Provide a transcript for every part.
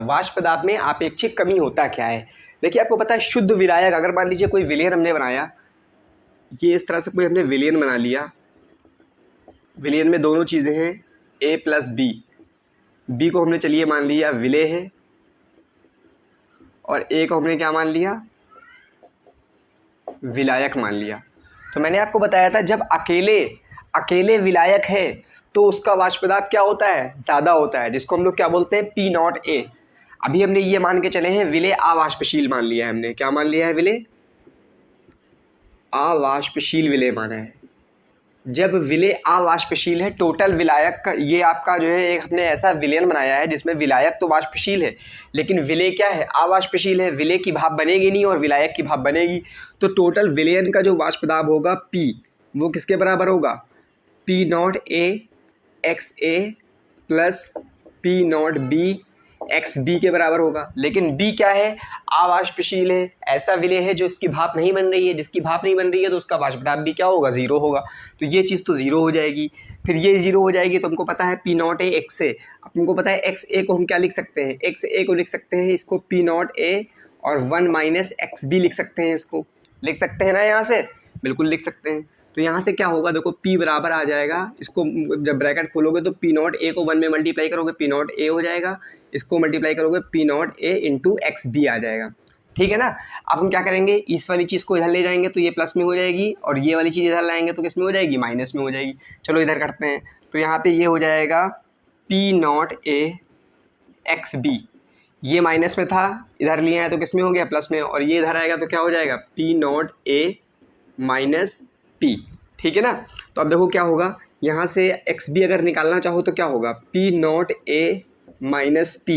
वाष्प पदार्थ में आपेक्षिक कमी होता क्या है। देखिए आपको पता है शुद्ध विलायक, अगर मान लीजिए कोई विलेन हमने बनाया, ये इस तरह से कोई हमने विलेन बना लिया, विलेन में दोनों चीज़ें हैं A प्लस बी, बी को हमने चलिए मान लिया विलेय है और A को हमने क्या मान लिया, विलायक मान लिया। तो मैंने आपको बताया था जब अकेले अकेले विलायक है तो उसका वाष्प पदार्थ क्या होता है, ज़्यादा होता है, जिसको हम लोग क्या बोलते हैं P नॉट A। अभी हमने ये मान के चले हैं विलेय अवाष्पशील मान लिया है, हमने क्या मान लिया है, विलेय अवाष्पशील विलेय माना है। जब विलेय अवाष्पशील है, टोटल विलायक का ये आपका जो है एक हमने ऐसा विलयन बनाया है जिसमें विलायक तो वाष्पशील है लेकिन विलेय क्या है, अवाष्पशील है। विलेय की भाप बनेगी नहीं और विलायक की भाप बनेगी, तो टोटल विलयन का जो वाष्प दाब होगा P, वो किसके बराबर होगा, P naught A x A plus P naught B x B के बराबर होगा। लेकिन बी क्या है, अवाष्पशील है, ऐसा विलेय है जो इसकी भाप नहीं बन रही है, जिसकी भाप नहीं बन रही है तो उसका वाष्प दाब भी क्या होगा, जीरो होगा। तो ये चीज़ तो जीरो हो जाएगी, फिर ये जीरो हो जाएगी। तो हमको पता है P नॉट A एक्स ए, हमको पता है एक्स ए को हम क्या लिख सकते हैं, एक्स ए को लिख सकते हैं इसको P नॉट A और 1 माइनस एक्स बी लिख सकते हैं, इसको लिख सकते हैं ना, यहाँ से बिल्कुल लिख सकते हैं। तो यहाँ से क्या होगा, देखो P बराबर आ जाएगा, इसको जब ब्रैकेट खोलोगे तो P नॉट A को 1 में मल्टीप्लाई करोगे P नॉट A हो जाएगा, इसको मल्टीप्लाई करोगे P naught A into X B आ जाएगा। ठीक है ना। अब हम क्या करेंगे, इस वाली चीज़ को इधर ले जाएंगे तो ये प्लस में हो जाएगी और ये वाली चीज़ इधर लाएंगे तो किस में हो जाएगी, माइनस में हो जाएगी। चलो इधर करते हैं, तो यहाँ पे ये हो जाएगा P naught A x B, ये माइनस में था, इधर लिए हैं तो किस में हो गया, प्लस में, और ये इधर आएगा तो क्या हो जाएगा, P naught A minus P। ठीक है ना। तो अब देखो क्या होगा, यहाँ से एक्स बी अगर निकालना चाहो तो क्या होगा, P naught A minus P,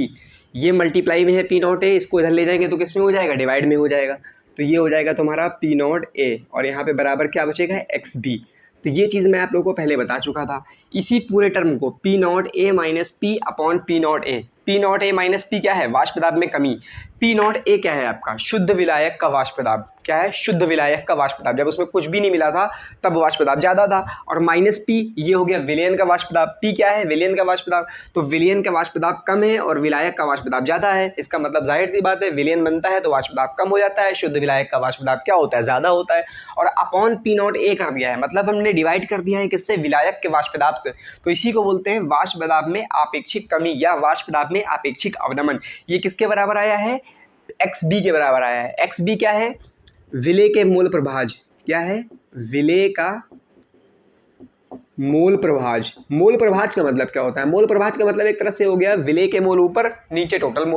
ये मल्टीप्लाई में है P नॉट A, इसको इधर ले जाएंगे तो किस में हो जाएगा, डिवाइड में हो जाएगा। तो ये हो जाएगा तुम्हारा P नॉट A और यहाँ पे बराबर क्या बचेगा, एक्स बी। तो ये चीज़ मैं आप लोगों को पहले बता चुका था। इसी पूरे टर्म को P naught A minus P upon P naught A, P naught A minus P क्या है, वाष्प दाब में कमी, P नॉट A क्या है आपका, शुद्ध विलायक का वाष्प दाब, क्या है, शुद्ध विलायक का वाष्प दाब, जब उसमें कुछ भी नहीं मिला था तब वाष्प दाब ज़्यादा था, और माइनस P ये हो गया विलयन का वाष्प दाब, P क्या है, विलयन का वाष्प दाब, तो विलयन का वाष्प दाब कम है और विलायक का वाष्प दाब ज़्यादा है। इसका मतलब जाहिर सी बात है, विलयन बनता है तो वाष्प दाब कम हो जाता है, शुद्ध विलायक का वाष्प दाब क्या होता है, ज़्यादा होता है। और अपॉन P नॉट A कर दिया है, मतलब हमने डिवाइड कर दिया है किससे, विलायक के वाष्प दाब से। तो इसी को बोलते हैं वाष्प दाब में आपेक्षिक कमी या वाष्प दाब में आपेक्षिक अवनमन। ये किसके बराबर आया है, एक्स बी के बराबर आया है। एक्स बी क्या है, विलेय के मूल प्रभाज, क्या है, विलेय का मूल प्रभाज। मूल प्रभाज का मतलब क्या होता है, मूल प्रभाज का मतलब एक तरह से हो गया विलेय के मूल ऊपर नीचे टोटल मूल